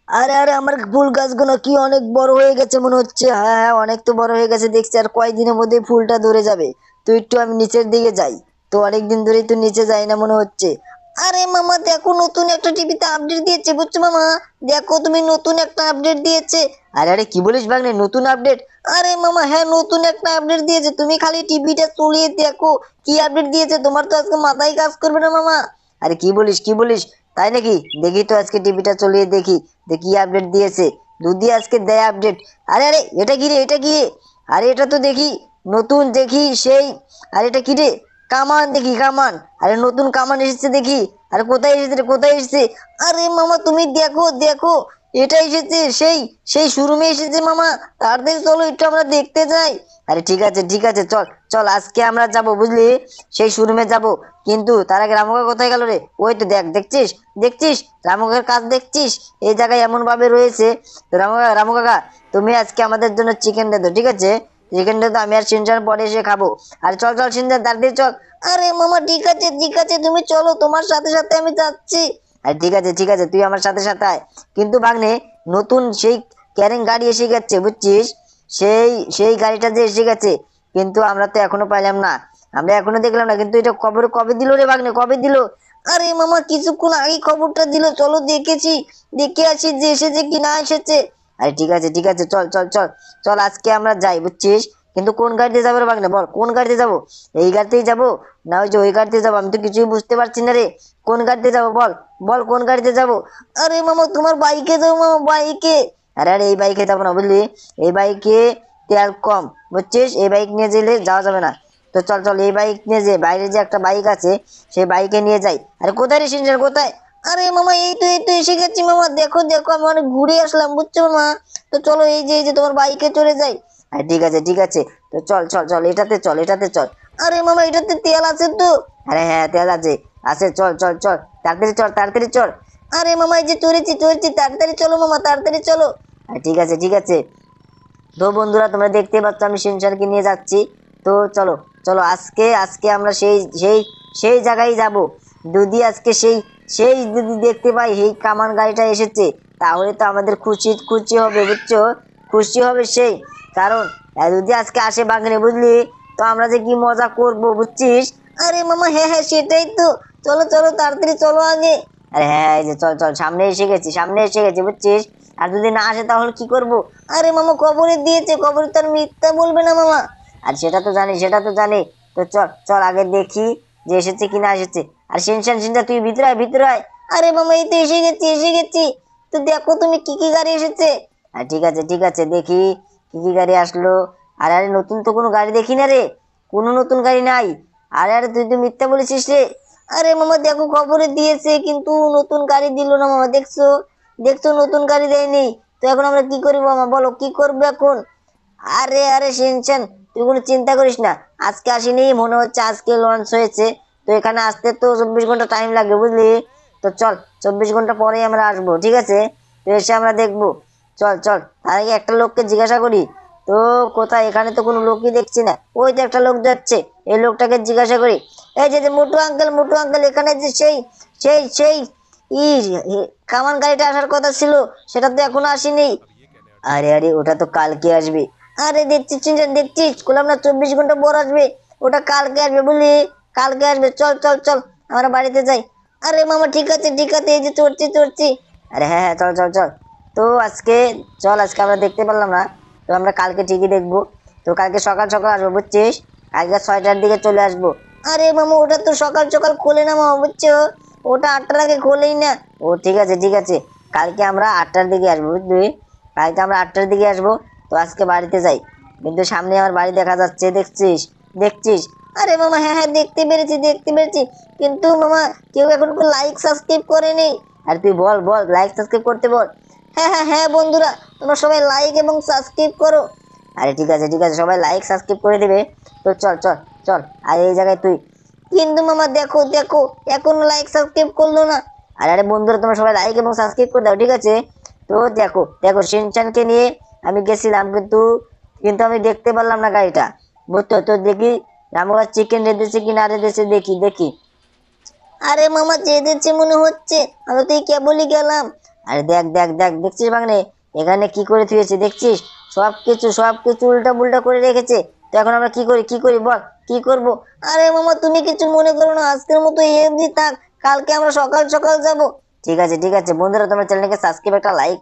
আরে আরে আমার ফুল গাছগুলো কি অনেক বড় হয়ে গেছে মনে হচ্ছে। হ্যাঁ হ্যাঁ, অনেক তো বড় হয়ে গেছে দেখছি। আর কয়েকদিনের মধ্যে ফুলটা ধরে যাবে। তো একটু আমি নিচের দিকে যাই। তো অনেকদিন ধরেই তো নিচে যাই না মনে হচ্ছে। আরে মামা দেখো, নতুন একটা টিভিতে আপডেট দিয়েছে বুঝছো মামা। দেখো তুমি, নতুন একটা আপডেট দিয়েছে। আরে আরে কি বলিস ভাগ্নে, নতুন আপডেট? আরে মামা হ্যাঁ, নতুন একটা আপডেট দিয়েছে। তুমি খালি টিভিটা চলিয়ে দেখো কি আপডেট দিয়েছে। তোমার তো আজকে মাথায় কাজ করবে না মামা। আরে কি বলিস কি বলিস, তাই নাকি? দেখি তো আজকে টিভিটা চলিয়ে দেখি, দেখি আপডেট দিয়েছে। যদি আজকে দেয় আপডেট। আরে আরে এটা কি রে, এটা কি রে? আরে এটা তো দেখি নতুন, দেখি সেই। আরে এটা কি রে? কামান দেখি, কামান। আরে নতুন কামান এসেছে দেখি। আরে কোথায় এসেছে রে, কোথায় এসেছে? আরে মামা তুমি দেখো দেখো, এটা এসেছে সেই, সেই শোরুমে এসেছে মামা। তাড়াতাড়ি চলো একটু আমরা দেখতে যাই। আরে ঠিক আছে ঠিক আছে, চল চল আজকে আমরা যাব বুঝলি, সেই শোরুমে যাব। কিন্তু তার আগে রামুকা কোথায় গেল রে? ওই তো দেখ, দেখছিস দেখছিস রামুকার কাজ দেখছিস? এই জায়গায় এমন ভাবে রয়েছে। তো রামুকা, রামু কাকা, তুমি আজকে আমাদের জন্য চিকেন দে তো, ঠিক আছে? চিকেন দে তো, আমি আর সিনচান পরে এসে খাবো। আরে চল চল সিনচান, তাড়াতাড়ি চল। আরে মামা ঠিক আছে ঠিক আছে, তুমি চলো, তোমার সাথে সাথে আমি যাচ্ছি। আরে ঠিক আছে তুই আমার সাথে সাথে আয়। কিন্তু ভাগ্নে, নতুন সেই ক্যারিং গাড়ি এসে গেছে বুঝছিস। সেই সেই গাড়িটা যে এসে গেছে, কিন্তু আমরা তো এখনো পাইলাম না। আমরা এখনো দেখলাম না, কিন্তু এটা কবে কবে দিল রে ভাগ্নে, কবে দিল? আরে মামা কিছুক্ষণ আগে খবরটা দিল, চলো দেখেছি, দেখে আসি যে এসেছে কি না এসেছে। আরে ঠিক আছে, চল চল চল, চল আজকে আমরা যাই বুঝছিস। কিন্তু কোন গাড়িতে যাবো রে ভাগ্নে, বল কোন গাড়িতে যাবো? এই গাড়িতেই যাবো, না ওই যে ওই গাড়িতে যাবো? আমি তো কিছুই বুঝতে পারছি না রে। কোন গাড়িতে যাবো বল, বল কোন গাড়িতে যাবো? আরে মামা তোমার বাইকে যাবো মামা, বাইকে। আরে আরে এই বাইকে যাবো না বুঝলি, এই বাইকে তেল কম বুঝছিস, এই বাইক নিয়ে গেলে যাওয়া যাবে না। তো চল চল এই বাইক নিয়ে, যে বাইরে যে একটা বাইক আছে সেই বাইকে নিয়ে যাই। আরে কোথায় রে সিনচান, কোথায়? আরে মামা এই তো এসে গেছি মামা, দেখো দেখো আমি অনেক ঘুরে আসলাম বুঝছো মামা। তো চলো এই যে তোমার বাইকে চলে যাই। আরে ঠিক আছে, তো চল চল চল, এটাতে চল, এটাতে চল। আরে মামা এটাতে তেল আছে তো? আরে হ্যাঁ তেল আছে, আছে, চল চল চল, তাড়াতাড়ি চল তাড়াতাড়ি চল। আরে মামা এই যে চড়েছি চড়েছি, তাড়াতাড়ি চলো মামা, তাড়াতাড়ি চলো। আরে ঠিক আছে। তো বন্ধুরা তোমরা দেখতে পাচ্ছ আমি সিনচানকে নিয়ে যাচ্ছি। তো চলো চলো, আজকে আজকে আমরা সেই সেই সেই জায়গায় যাব। যদি আজকে সেই সেই যদি দেখতে পাই এই কামান গাড়িটা এসেছে, তাহলে তো আমাদের খুশি খুশি হবে বুঝছো, খুশি হবে সেই। কারণ যদি আজকে আসে বাগানে বুঝলি, তো আমরা যে কি মজা করব বুঝছিস। আরে মামা হ্যাঁ হ্যাঁ সেটাই তো, চলো চলো তাড়াতাড়ি চলো আগে। আরে হ্যাঁ এই যে চল চল, সামনে এসে গেছি, সামনে এসে গেছি বুঝছিস। আর যদি না আসে তাহলে কি করব? আরে মামা খবরে দিয়েছে, খবরে তার মিথ্যা বলবে না মামা। আর সেটা তো জানি, সেটা তো জানি। তো চল চল আগে দেখি যে এসেছে কি না এসেছে। আর সিনচান সিনচান তুই ভিতরে আয়, ভিতরে আয়। আরে মামা এই তো এসে গেছি, এসে গেছি। তো দেখো তুমি কি কি গাড়ি এসেছে। আর ঠিক আছে দেখি কি কি গাড়ি আসলো। আরে আরে নতুন তো কোনো গাড়ি দেখি না রে, কোনো নতুন গাড়ি নাই। আরে আরে তুই তো মিথ্যা বলেছিস রে। আরে মামা দেখো খবরে দিয়েছে, কিন্তু নতুন গাড়ি দিল না মামা, দেখছো? দেখছো নতুন গাড়ি দেয়নি। তো এখন আমরা কি করি মামা, বলো কি করবো এখন? আরে আরে শিনচান, তুই কোনো চিন্তা করিস না। আজকে আসিনি, মনে হচ্ছে আজকে লঞ্চ হয়েছে। তো এখানে আসতে তো 24 ঘন্টা টাইম লাগবে বুঝলি। তো চল 24 ঘন্টা পরেই আমরা আসবো, ঠিক আছে? তো এসে আমরা দেখবো। চল চল, তার আগে একটা লোককে জিজ্ঞাসা করি। তো কোথায়, এখানে তো কোনো লোকই দেখছি না। ওই তো একটা লোক যাচ্ছে, এই লোকটাকে জিজ্ঞাসা করি। এই যে মোটু আঙ্কেল, মোটু আঙ্কেল, এখানে যে সেই সেই সেই ই কামান গাড়িটা আসার কথা ছিল, সেটা তো এখনো আসেনি। আরে আরে ওটা তো কালকে আসবে। আরে দেখছিস চিনচান, দেখছিস বললাম না 24 ঘন্টা পর আসবে। ওটা কালকে আসবে বলি, কালকে আসবে। চল চল চল আমরা বাড়িতে যাই। আরে মামা ঠিক আছে এই যে চড়ছি চড়ছি। আরে হ্যাঁ হ্যাঁ চল চল চল। তো আজকে, চল আজকে আমরা দেখতে পারলাম না, তো আমরা কালকে ঠিকই দেখবো। তো কালকে সকাল সকাল আসবো বুঝছিস, কালকে 6টার দিকে চলে আসবো। আরে মামা ওটা তো সকাল সকাল খোলে না মামা বুঝছো, ওটা 8টার আগে খোলেই না। ও ঠিক আছে, কালকে আমরা 8টার দিকে আসবো বুঝলি, কালকে আমরা 8টার দিকে আসবো। তো আজকে বাড়িতে যাই। কিন্তু সামনে আমার বাড়ি দেখা যাচ্ছে, দেখছিস দেখছিস? আরে মামা হ্যাঁ হ্যাঁ দেখতে পেরেছি দেখতে পেরেছি। কিন্তু মামা কেউ এখন লাইক সাবস্ক্রাইব করেনি। আর তুই বল বল, লাইক সাবস্ক্রাইব করতে বল। হ্যাঁ হ্যাঁ হ্যাঁ বন্ধুরা, তোমরা সবাই লাইক এবং সাবস্ক্রাইব করো। আরে ঠিক আছে সবাই লাইক সাবস্ক্রাইব করে দিবে। তো চল চল চল, আর এই জায়গায় তুই। কিন্তু মামা দেখো দেখো, এখনো লাইক সাবস্ক্রাইব করলো না। আরে আরে বন্ধুরা তোমরা সবাই লাইক এবং সাবস্ক্রাইব করে দাও, ঠিক আছে? তো দেখো দেখো শিনচানকে নিয়ে আমি গেছিলাম, কিন্তু কিন্তু আমি দেখতে পারলাম না গাড়িটা বুঝতো। তো দেখি রামুরা চিকেন রেঁধেছে কি না রেঁধেছে, দেখি দেখি। আরে মামা চেয়েছে মনে হচ্ছে, আমি তো এই কেবলই গেলাম। আরে দেখ দেখ দেখ, দেখছিস ভাগ্নে এখানে কি করে থুয়েছে দেখছিস? সবকিছু উল্টা পুল্টা করে রেখেছে। তো এখন আমরা কি করি বল, কি করব? আরে মামা তুমি কিছু মনে করো না, আজকের মতো এই অবধি থাক, কালকে আমরা সকাল সকাল যাব। ঠিক আছে বন্ধুরা, তোমরা চ্যানেলকে সাবস্ক্রাইব, একটা লাইক